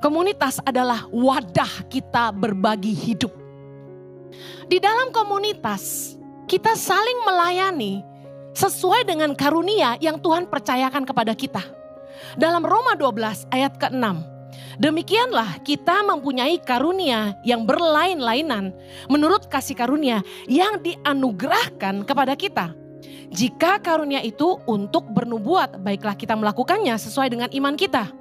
Komunitas adalah wadah kita berbagi hidup. Di dalam komunitas, kita saling melayani sesuai dengan karunia yang Tuhan percayakan kepada kita. Dalam Roma 12 ayat ke-6, demikianlah kita mempunyai karunia yang berlain-lainan menurut kasih karunia yang dianugerahkan kepada kita. Jika karunia itu untuk bernubuat, baiklah kita melakukannya sesuai dengan iman kita.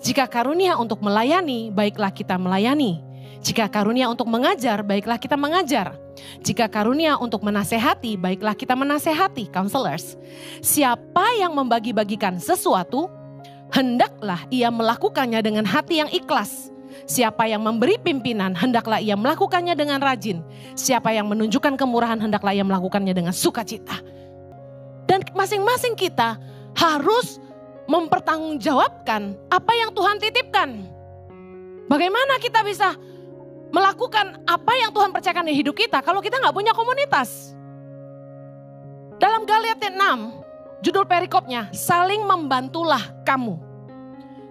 Jika karunia untuk melayani, baiklah kita melayani. Jika karunia untuk mengajar, baiklah kita mengajar. Jika karunia untuk menasehati, baiklah kita menasehati, counselors. Siapa yang membagi-bagikan sesuatu, hendaklah ia melakukannya dengan hati yang ikhlas. Siapa yang memberi pimpinan, hendaklah ia melakukannya dengan rajin. Siapa yang menunjukkan kemurahan, hendaklah ia melakukannya dengan sukacita. Dan masing-masing kita harus mempertanggungjawabkan apa yang Tuhan titipkan. Bagaimana kita bisa melakukan apa yang Tuhan percayakan di hidup kita kalau kita gak punya komunitas? Dalam Galatia 6, judul perikopnya, saling membantulah kamu.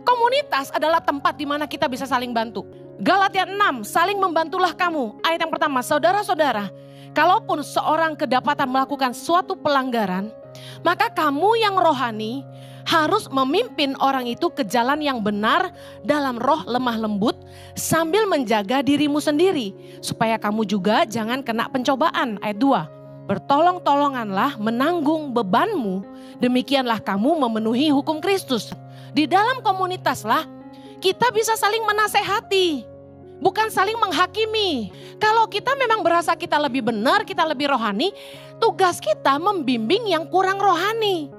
Komunitas adalah tempat di mana kita bisa saling bantu. Galatia 6, saling membantulah kamu. Ayat yang pertama, saudara-saudara, kalaupun seorang kedapatan melakukan suatu pelanggaran, maka kamu yang rohani harus memimpin orang itu ke jalan yang benar dalam roh lemah lembut sambil menjaga dirimu sendiri. Supaya kamu juga jangan kena pencobaan. Ayat 2, bertolong-tolonganlah menanggung bebanmu, demikianlah kamu memenuhi hukum Kristus. Di dalam komunitaslah kita bisa saling menasehati, bukan saling menghakimi. Kalau kita memang berasa kita lebih benar, kita lebih rohani, tugas kita membimbing yang kurang rohani.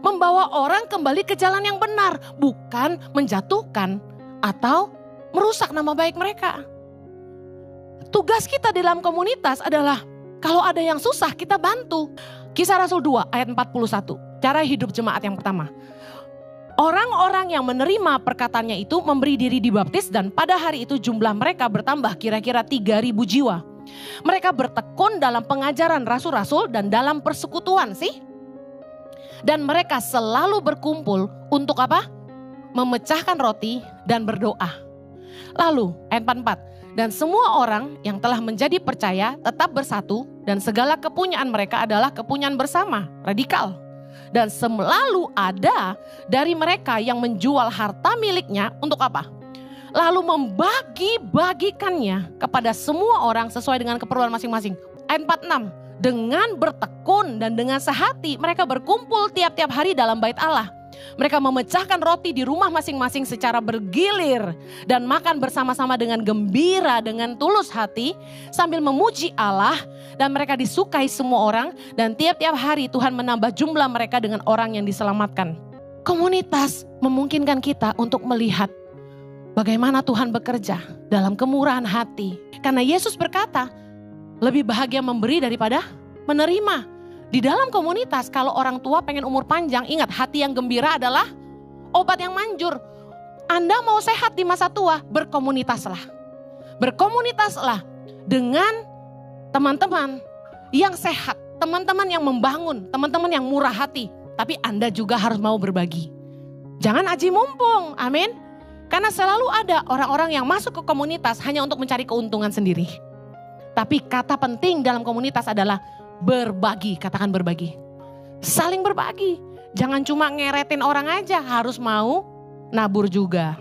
Membawa orang kembali ke jalan yang benar, bukan menjatuhkan atau merusak nama baik mereka. Tugas kita di dalam komunitas adalah kalau ada yang susah kita bantu. Kisah Rasul 2 ayat 41, cara hidup jemaat yang pertama. Orang-orang yang menerima perkataannya itu memberi diri dibaptis dan pada hari itu jumlah mereka bertambah kira-kira 3.000 jiwa. Mereka bertekun dalam pengajaran rasul-rasul dan dalam persekutuan Dan mereka selalu berkumpul untuk apa? Memecahkan roti dan berdoa. Lalu ayat 44, dan semua orang yang telah menjadi percaya tetap bersatu dan segala kepunyaan mereka adalah kepunyaan bersama, radikal. Dan selalu ada dari mereka yang menjual harta miliknya untuk apa? Lalu membagi-bagikannya kepada semua orang sesuai dengan keperluan masing-masing. Ayat 46, dengan bertekun dan dengan sehati mereka berkumpul tiap-tiap hari dalam bait Allah. Mereka memecahkan roti di rumah masing-masing secara bergilir dan makan bersama-sama dengan gembira, dengan tulus hati sambil memuji Allah, dan mereka disukai semua orang dan tiap-tiap hari Tuhan menambah jumlah mereka dengan orang yang diselamatkan. Komunitas memungkinkan kita untuk melihat bagaimana Tuhan bekerja dalam kemurahan hati. Karena Yesus berkata, lebih bahagia memberi daripada menerima. Di dalam komunitas kalau orang tua pengen umur panjang, ingat hati yang gembira adalah obat yang manjur. Anda mau sehat di masa tua, berkomunitaslah. Berkomunitaslah dengan teman-teman yang sehat, teman-teman yang membangun, teman-teman yang murah hati. Tapi Anda juga harus mau berbagi. Jangan aji mumpung, amin. Karena selalu ada orang-orang yang masuk ke komunitas hanya untuk mencari keuntungan sendiri. Tapi kata penting dalam komunitas adalah berbagi, katakan berbagi. Saling berbagi, jangan cuma ngeretin orang aja, harus mau nabur juga.